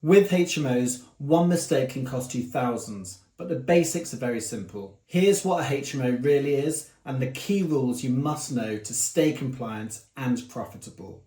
With HMOs, one mistake can cost you thousands, but the basics are very simple. Here's what a HMO really is and the key rules you must know to stay compliant and profitable.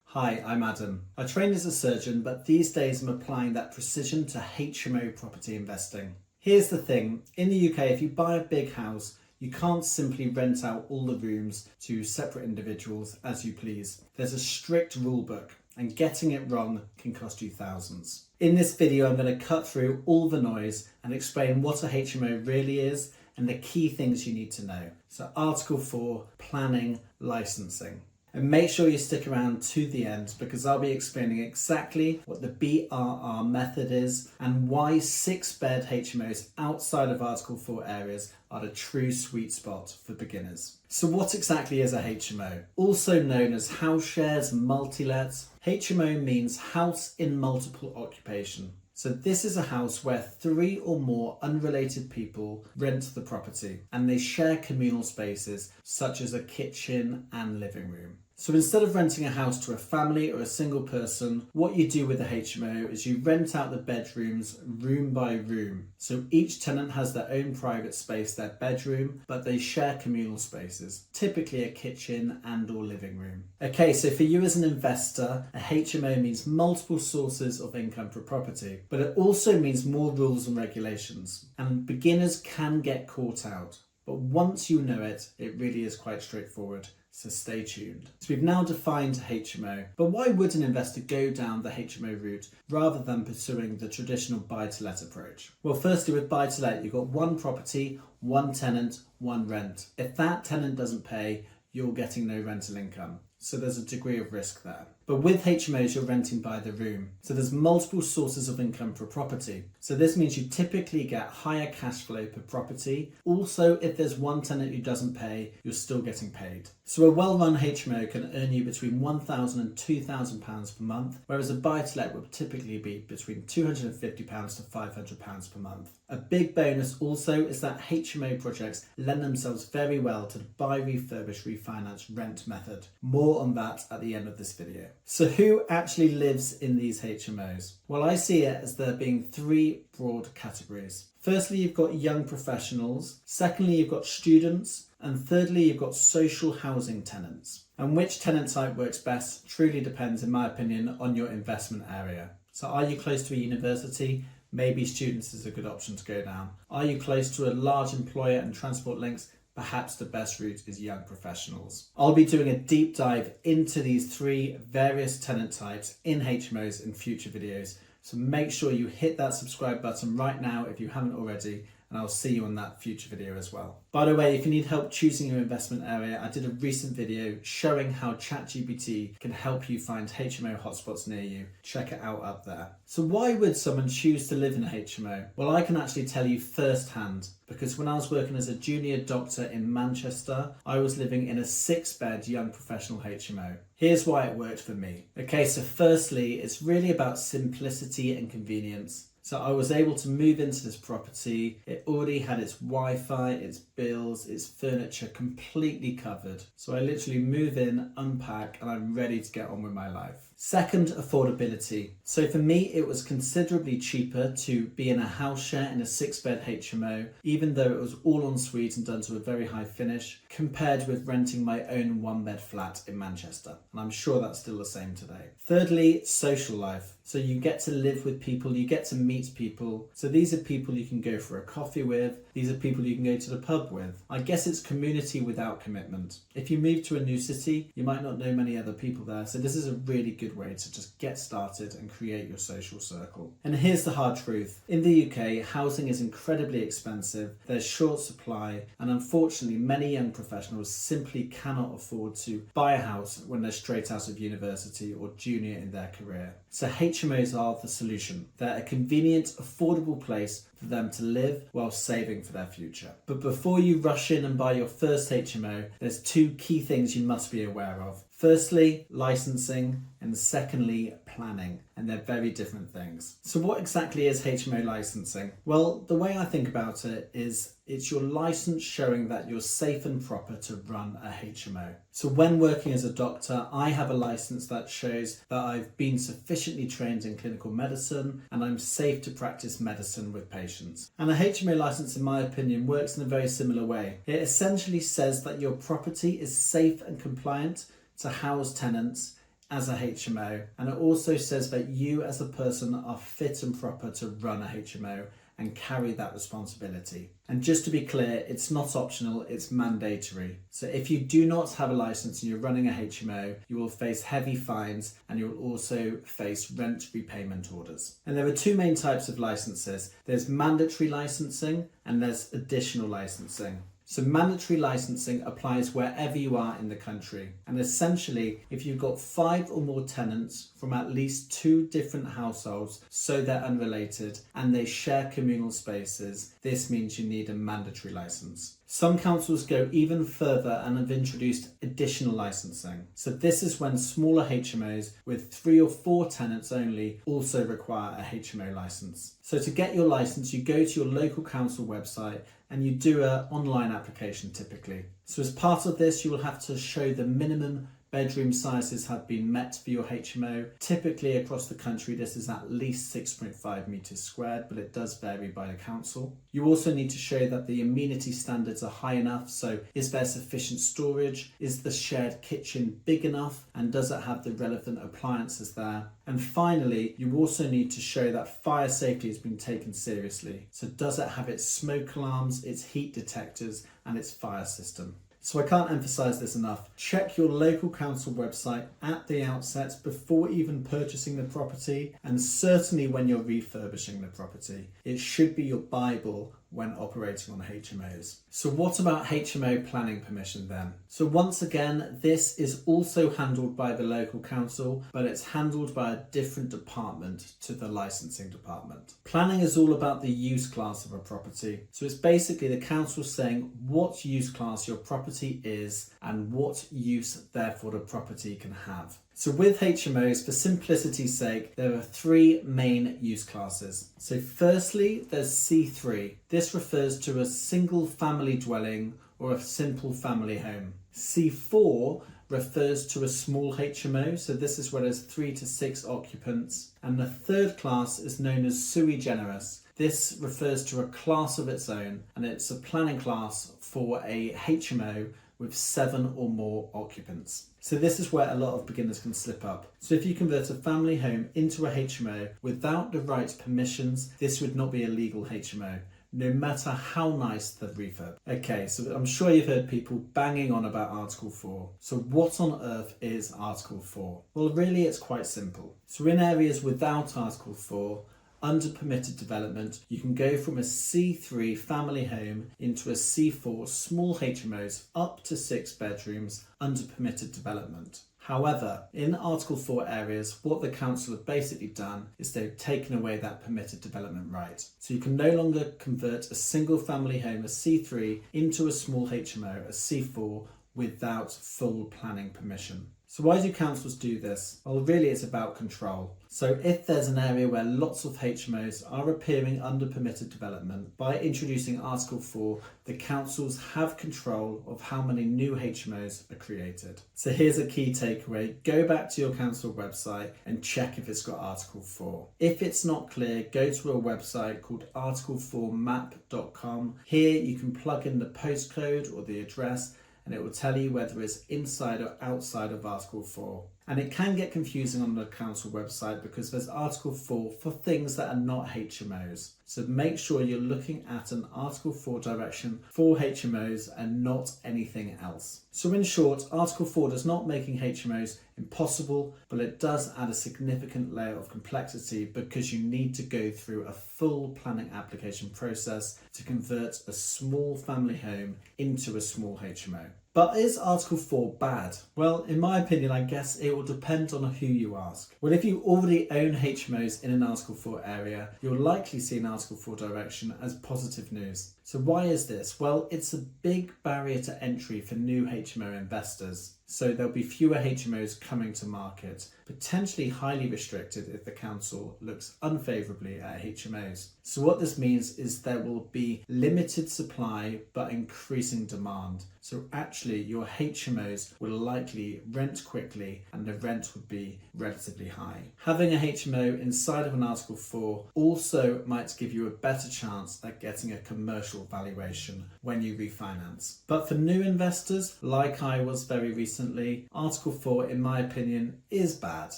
Hi, I'm Adam. I trained as a surgeon, but these days I'm applying that precision to HMO property investing. Here's the thing, in the UK, if you buy a big house, you can't simply rent out all the rooms to separate individuals as you please. There's a strict rule book, and getting it wrong can cost you thousands. In this video, I'm going to cut through all the noise and explain what a HMO really is and the key things you need to know. So Article 4, Planning Licensing. And make sure you stick around to the end because I'll be explaining exactly what the BRRR method is and why 6-bed HMOs outside of Article 4 areas are the true sweet spot for beginners. So what exactly is a HMO? Also known as house shares, multi-lets, HMO means house in multiple occupation. So this is a house where 3 or more unrelated people rent the property and they share communal spaces such as a kitchen and living room. So instead of renting a house to a family or a single person, what you do with a HMO is you rent out the bedrooms room by room. So each tenant has their own private space, their bedroom, but they share communal spaces, typically a kitchen and or living room. Okay, so for you as an investor, a HMO means multiple sources of income for property, but it also means more rules and regulations, and beginners can get caught out. But once you know it, it really is quite straightforward. So stay tuned. So we've now defined HMO, but why would an investor go down the HMO route rather than pursuing the traditional buy-to-let approach? Well, firstly, with buy-to-let, you've got one property, one tenant, one rent. If that tenant doesn't pay, you're getting no rental income. So there's a degree of risk there. But with HMOs, you're renting by the room. So there's multiple sources of income for property. So this means you typically get higher cash flow per property. Also, if there's one tenant who doesn't pay, you're still getting paid. So a well-run HMO can earn you between £1,000 and £2,000 per month, whereas a buy-to-let would typically be between £250 to £500 per month. A big bonus also is that HMO projects lend themselves very well to the buy, refurbish, refinance, rent method. More on that at the end of this video. So who actually lives in these HMOs? Well, I see it as there being 3 broad categories. Firstly, you've got young professionals. Secondly, you've got students. And thirdly, you've got social housing tenants. And which tenant type works best truly depends, in my opinion, on your investment area. So are you close to a university? Maybe students is a good option to go down. Are you close to a large employer and transport links? Perhaps the best route is young professionals. I'll be doing a deep dive into these 3 various tenant types in HMOs in future videos. So make sure you hit that subscribe button right now if you haven't already, and I'll see you on that future video as well. By the way, if you need help choosing your investment area, I did a recent video showing how ChatGPT can help you find HMO hotspots near you. Check it out up there. So why would someone choose to live in a HMO? Well, I can actually tell you firsthand, because when I was working as a junior doctor in Manchester, I was living in a 6-bed young professional HMO. Here's why it worked for me. Okay, so firstly, it's really about simplicity and convenience. So I was able to move into this property. It already had its Wi-Fi, its bills, its furniture completely covered. So I literally move in, unpack, and I'm ready to get on with my life. Second, affordability. So for me, it was considerably cheaper to be in a house share in a 6-bed HMO, even though it was all en suite and done to a very high finish, compared with renting my own 1-bed flat in Manchester. And I'm sure that's still the same today. Thirdly, social life. So you get to live with people, you get to meet people. So these are people you can go for a coffee with. These are people you can go to the pub with. I guess it's community without commitment. If you move to a new city, you might not know many other people there. So this is a really good way to just get started and create your social circle. And here's the hard truth. In the UK, housing is incredibly expensive. There's short supply. And unfortunately, many young professionals simply cannot afford to buy a house when they're straight out of university or junior in their career. So HMOs are the solution. They're a convenient, affordable place for them to live while saving for their future. But before you rush in and buy your first HMO, there's 2 key things you must be aware of. Firstly, licensing, and secondly, planning, and they're very different things. So what exactly is HMO licensing? Well, the way I think about it is it's your license showing that you're safe and proper to run a HMO. So when working as a doctor, I have a license that shows that I've been sufficiently trained in clinical medicine and I'm safe to practice medicine with patients. And a HMO license, in my opinion, works in a very similar way. It essentially says that your property is safe and compliant to house tenants as a HMO, and it also says that you as a person are fit and proper to run a HMO and carry that responsibility. And just to be clear, it's not optional, it's mandatory. So if you do not have a license and you're running a HMO, you will face heavy fines and you will also face rent repayment orders. And there are two main types of licenses. There's mandatory licensing and there's additional licensing. So mandatory licensing applies wherever you are in the country. And essentially, if you've got 5 or more tenants from at least 2 different households, so they're unrelated, and they share communal spaces, this means you need a mandatory license. Some councils go even further and have introduced additional licensing. So this is when smaller HMOs with 3 or 4 tenants only also require a HMO license. So to get your license, you go to your local council website and you do an online application typically. So as part of this, you will have to show the minimum bedroom sizes have been met for your HMO. Typically across the country, this is at least 6.5 metres squared, but it does vary by the council. You also need to show that the amenity standards are high enough. So is there sufficient storage? Is the shared kitchen big enough? And does it have the relevant appliances there? And finally, you also need to show that fire safety has been taken seriously. So does it have its smoke alarms, its heat detectors, and its fire system? So I can't emphasise this enough. Check your local council website at the outset before even purchasing the property, and certainly when you're refurbishing the property. It should be your Bible when operating on HMOs. So what about HMO planning permission then? So once again, this is also handled by the local council, but it's handled by a different department to the licensing department. Planning is all about the use class of a property. So it's basically the council saying what use class your property is and what use therefore the property can have. So with HMOs, for simplicity's sake, there are 3 main use classes. So firstly, there's C3. This refers to a single family dwelling or a simple family home. C4 refers to a small HMO, so this is where there's 3 to 6 occupants. And the third class is known as sui generis. This refers to a class of its own, and it's a planning class for a HMO with 7 or more occupants. So this is where a lot of beginners can slip up. So if you convert a family home into a HMO without the right permissions, this would not be a legal HMO, no matter how nice the refurb. Okay, so I'm sure you've heard people banging on about Article 4. So what on earth is Article 4? Well, really it's quite simple. So in areas without Article 4, under permitted development, you can go from a C3 family home into a C4 small HMOs up to 6 bedrooms under permitted development. However, in Article 4 areas, what the council have basically done is they've taken away that permitted development right. So you can no longer convert a single family home, a C3, into a small HMO, a C4, without full planning permission. So why do councils do this? Well, really it's about control. So if there's an area where lots of HMOs are appearing under permitted development, by introducing Article 4, the councils have control of how many new HMOs are created. So here's a key takeaway. Go back to your council website and check if it's got Article 4. If it's not clear, go to a website called article4map.com. Here you can plug in the postcode or the address, and it will tell you whether it's inside or outside of Article 4. And it can get confusing on the council website because there's Article 4 for things that are not HMOs. So make sure you're looking at an Article 4 direction for HMOs and not anything else. So in short, Article 4 does not make HMOs impossible, but it does add a significant layer of complexity because you need to go through a full planning application process to convert a small family home into a small HMO. But is Article 4 bad? Well, in my opinion, I guess it will depend on who you ask. Well, if you already own HMOs in an Article 4 area, you'll likely see an Article 4 direction as positive news. So why is this? Well, it's a big barrier to entry for new HMO investors. So there'll be fewer HMOs coming to market, potentially highly restricted if the council looks unfavourably at HMOs. So what this means is there will be limited supply but increasing demand. So actually your HMOs will likely rent quickly and the rent would be relatively high. Having a HMO inside of an Article 4 also might give you a better chance at getting a commercial valuation when you refinance. But for new investors, like I was very recently, Article 4 in my opinion is bad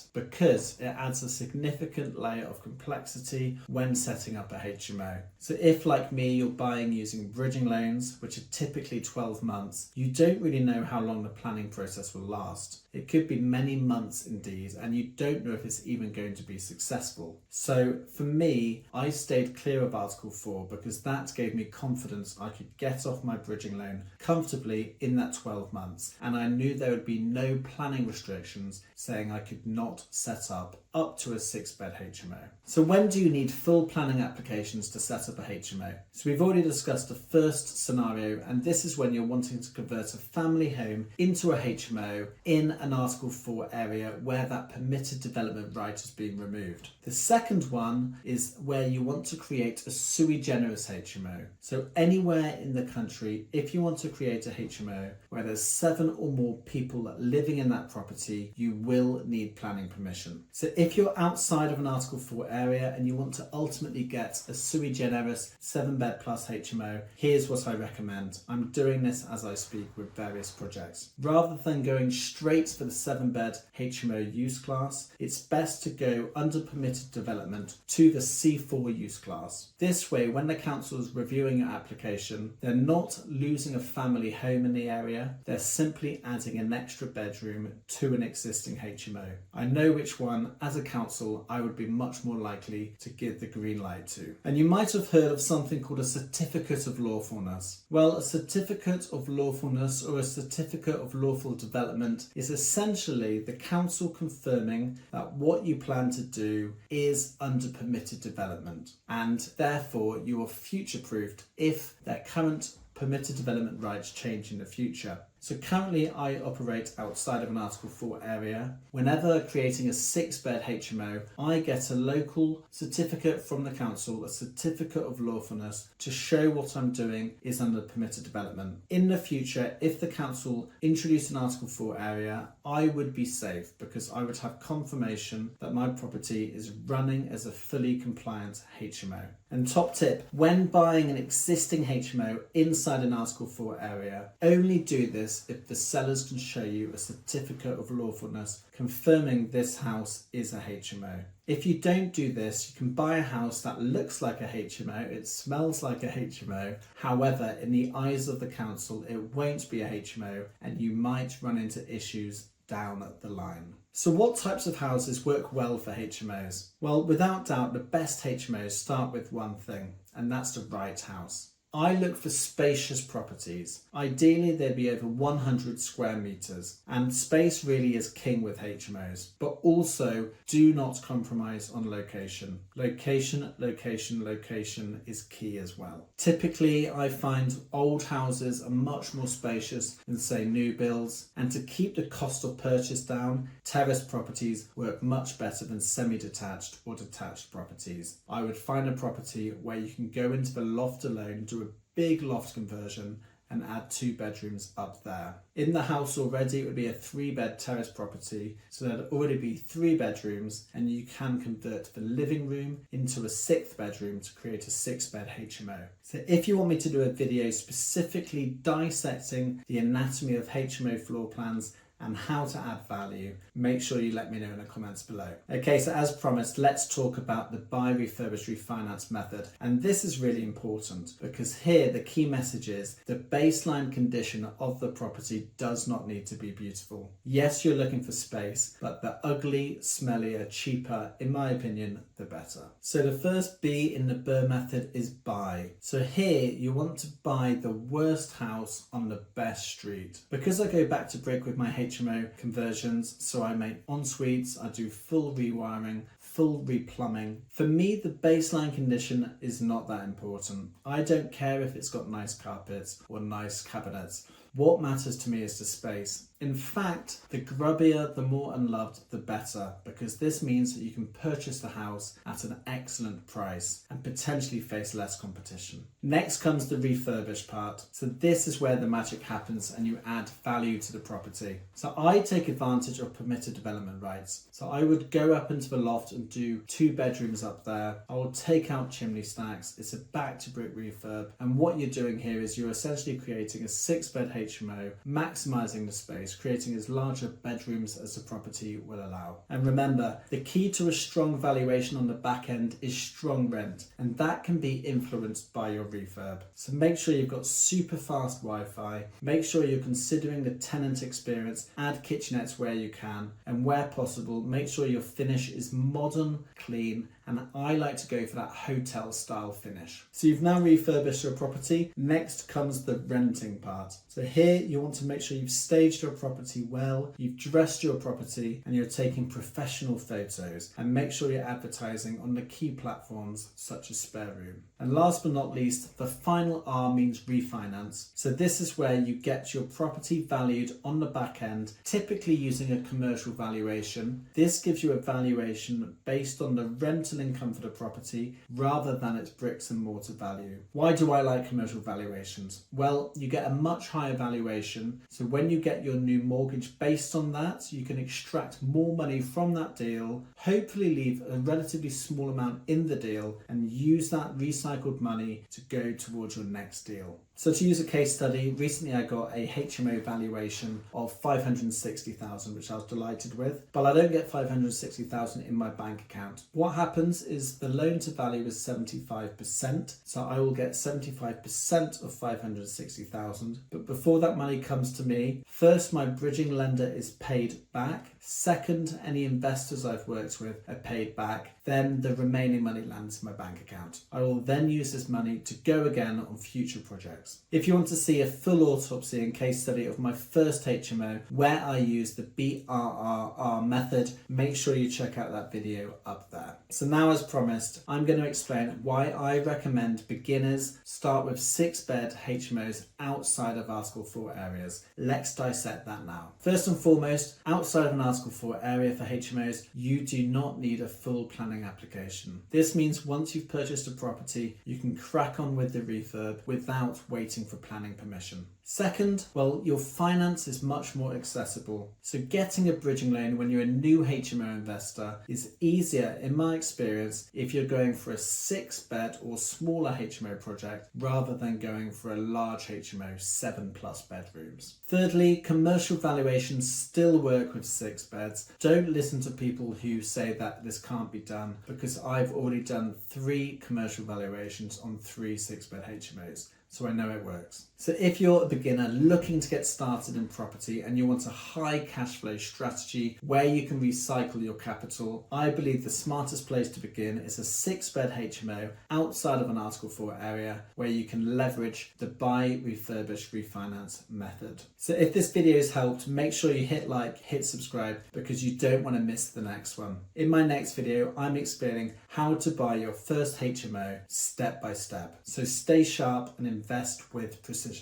because it adds a significant layer of complexity when setting up a HMO. So if, like me, you're buying using bridging loans, which are typically 12 months, you don't really know how long the planning process will last. It could be many months indeed, and you don't know if it's even going to be successful. So for me, I stayed clear of Article 4 because that gave me confidence I could get off my bridging loan comfortably in that 12 months, and I knew there would be no planning restrictions saying I could not set up to a 6-bed HMO. So when do you need full planning applications to set up a HMO? So we've already discussed the first scenario, and this is when you're wanting to convert a family home into a HMO in an Article 4 area where that permitted development right has been removed. The second one is where you want to create a sui generis HMO. So anywhere in the country, if you want to create a HMO where there's 7 or more people living in that property, you will need planning permission. So if you're outside of an Article 4 area and you want to ultimately get a sui generis 7-bed plus HMO, here's what I recommend. I'm doing this as I speak with various projects. Rather than going straight for the 7-bed HMO use class, it's best to go under permitted development to the C4 use class. This way, when the council is reviewing your application, they're not losing a family home in the area, they're simply adding an extra bedroom to an existing HMO. I know which one, as a council, I would be much more likely to give the green light to. And you might have heard of something called a certificate of lawfulness. Well, a certificate of lawfulness or a certificate of lawful development is essentially the council confirming that what you plan to do is under permitted development, and therefore you are future-proofed if their current permitted development rights change in the future. So currently I operate outside of an Article 4 area. Whenever creating a 6-bed HMO, I get a local certificate from the council, a certificate of lawfulness to show what I'm doing is under permitted development. In the future, if the council introduced an Article 4 area, I would be safe because I would have confirmation that my property is running as a fully compliant HMO. And top tip, when buying an existing HMO inside an Article 4 area, only do this if the sellers can show you a certificate of lawfulness confirming this house is a HMO. If you don't do this, you can buy a house that looks like a HMO, it smells like a HMO, however, in the eyes of the council, it won't be a HMO and you might run into issues down the line. So what types of houses work well for HMOs? Well, without doubt, the best HMOs start with one thing, and that's the right house. I look for spacious properties. Ideally, they'd be over 100 square metres, and space really is king with HMOs, but also do not compromise on location. Location, location, location is key as well. Typically, I find old houses are much more spacious than, say, new builds, and to keep the cost of purchase down, terrace properties work much better than semi-detached or detached properties. I would find a property where you can go into the loft alone, do a big loft conversion and add 2 bedrooms up there. In the house already, it would be a 3-bed terrace property, so there'd already be 3 bedrooms, and you can convert the living room into a 6th bedroom to create a 6-bed HMO. So if you want me to do a video specifically dissecting the anatomy of HMO floor plans and how to add value, make sure you let me know in the comments below. Okay, so as promised, let's talk about the buy, refurbish, refinance method. And this is really important because here the key message is the baseline condition of the property does not need to be beautiful. Yes, you're looking for space, but the ugly, smellier, cheaper, in my opinion, the better. So the first B in the BRRR method is buy. So here you want to buy the worst house on the best street. Because I go back to brick with my HMO conversions, so I make en-suites, I do full rewiring, full replumbing. For me, the baseline condition is not that important. I don't care if it's got nice carpets or nice cabinets. What matters to me is the space. In fact, the grubbier, the more unloved, the better, because this means that you can purchase the house at an excellent price and potentially face less competition. Next comes the refurbish part. So this is where the magic happens and you add value to the property. So I take advantage of permitted development rights. So I would go up into the loft and do 2 bedrooms up there. I will take out chimney stacks. It's a back to brick refurb. And what you're doing here is you're essentially creating a 6-bed HMO, maximizing the space, creating as larger bedrooms as the property will allow. And remember, the key to a strong valuation on the back end is strong rent, and that can be influenced by your refurb. So make sure you've got super fast Wi-Fi, make sure you're considering the tenant experience, add kitchenettes where you can, and where possible, make sure your finish is modern, clean, and I like to go for that hotel style finish. So you've now refurbished your property. Next comes the renting part. So here you want to make sure you've staged your property well, you've dressed your property, and you're taking professional photos, and make sure you're advertising on the key platforms such as Spare Room. And last but not least, the final R means refinance. So this is where you get your property valued on the back end, typically using a commercial valuation. This gives you a valuation based on the rental income for the property rather than its bricks and mortar value. Why do I like commercial valuations? Well, you get a much higher valuation, so when you get your new mortgage based on that, you can extract more money from that deal, hopefully leave a relatively small amount in the deal, and use that recycled money to go towards your next deal. So to use a case study, recently I got a HMO valuation of $560,000, which I was delighted with, but I don't get $560,000 in my bank account. What happens is the loan to value is 75%, so I will get 75% of $560,000, but before that money comes to me, first my bridging lender is paid back, second any investors I've worked with are paid back, then the remaining money lands in my bank account. I will then use this money to go again on future projects. If you want to see a full autopsy and case study of my first HMO where I use the BRRR method, make sure you check out that video up there. So now, as promised, I'm going to explain why I recommend beginners start with 6-bed HMOs outside of Article 4 areas. Let's dissect that now. First and foremost, outside of an Article 4 area for HMOs, you do not need a full planning application. This means once you've purchased a property, you can crack on with the refurb without waiting for planning permission. Second, well, your finance is much more accessible. So getting a bridging loan when you're a new HMO investor is easier, in my experience, if you're going for a 6-bed or smaller HMO project rather than going for a large HMO, 7+ bedrooms. Thirdly, commercial valuations still work with 6 beds. Don't listen to people who say that this can't be done, because I've already done 3 commercial valuations on 3 6-bed HMOs. So I know it works. So if you're a beginner looking to get started in property and you want a high cash flow strategy where you can recycle your capital, I believe the smartest place to begin is a 6-bed HMO outside of an Article 4 area where you can leverage the buy, refurbish, refinance method. So if this video has helped, make sure you hit like, hit subscribe, because you don't want to miss the next one. In my next video, I'm explaining how to buy your first HMO step by step. So stay sharp and invest with precision.